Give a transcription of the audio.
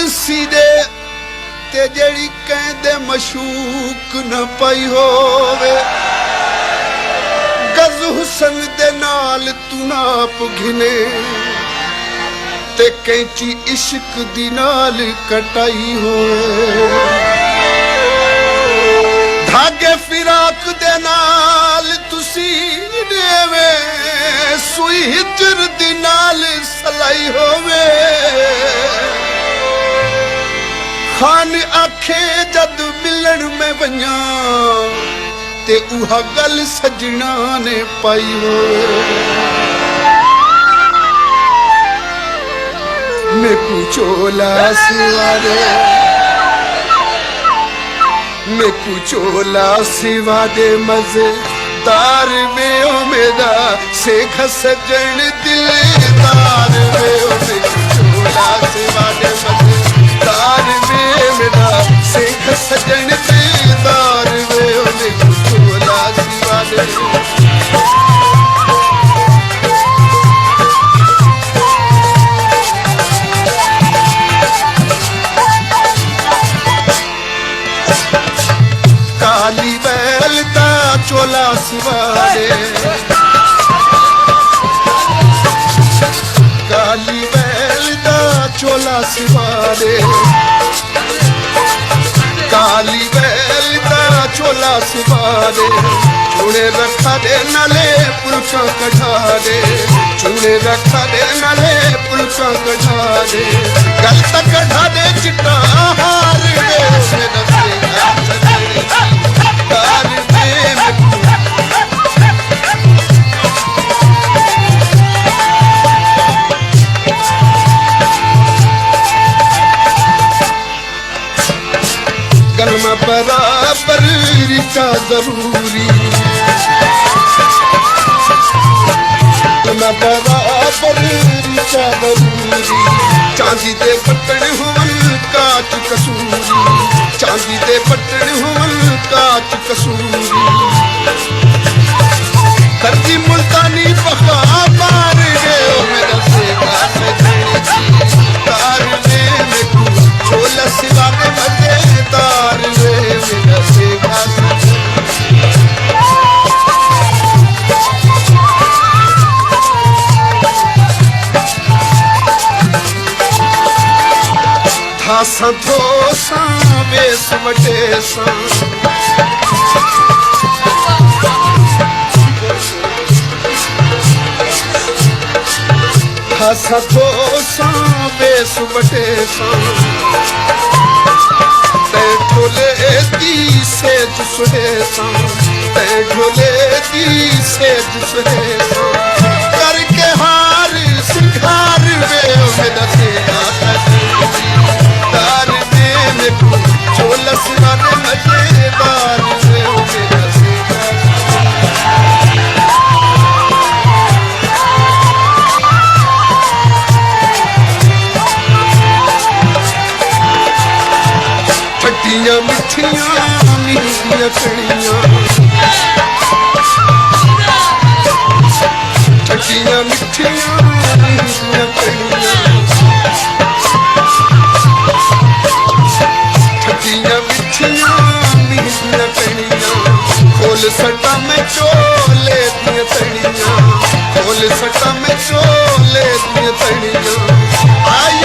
सीधे ते जड़ी कहंदे मशूक न पई होवे गज हुसन दे नाल तू नाप घिने ते कैंची इश्क दी नाल कटाई होवे धागे फिराक दे नाल तुसी देवे सुई हिजर दी नाल सलाई होवे खान आखे जद मिलन में वञा ते उहा गल सजना ने पाई होवे मेकू चोला सिवारे मेकू चोला सिवा दे मजेदार में ओ मेरा शेख सजन दिलदार में ओ मेकू चोला सिवा दे मजेदार में मेरा शेख सजन दिलदार में ओ मेकू चोला सिवा दे काली बैल दा चोला सिवारे काली बैल दा चोला सिवारे काली बैल दा चोला सिवारे चूड़े रखा दे नाले पुलका कढ़ा दे चूड़े रखा दे नाले पुलका कढ़ा दे गल तक कढ़ा दे चिट्टा हार दे गलमा बराबर रिका जरूरी गलमा बराबर रिका जरूरी चांदी दे बटन हुवन काच कसूरी चांदी दे बटन हुवन काच कसूरी करदी मुल्तानी बखा मार गए मेरा सेगा सजनी तार में मेकू चोला सिवा दे मजेदार में मेरा सेगा सजनी धासा धोसा बेस वटेसा धासा धोसा बेस वटेसा ते ढोले दी सेज सुहेसा ते ढोले दी सेज सुहेसा करके हार सिंगार वे मेरा सेगा तार में मेकू चोला सिवा दे मजेदार वे मेरा सेगा ठटियां मिठियां मीठियां कड़ियां ठटियां मिठियां मीठियां कड़ियां ठटियां मिठियां मीठियां कड़ियां खोल सटा में चोले दियां तड़ियां खोल सटा में चोले दियां तड़ियां आय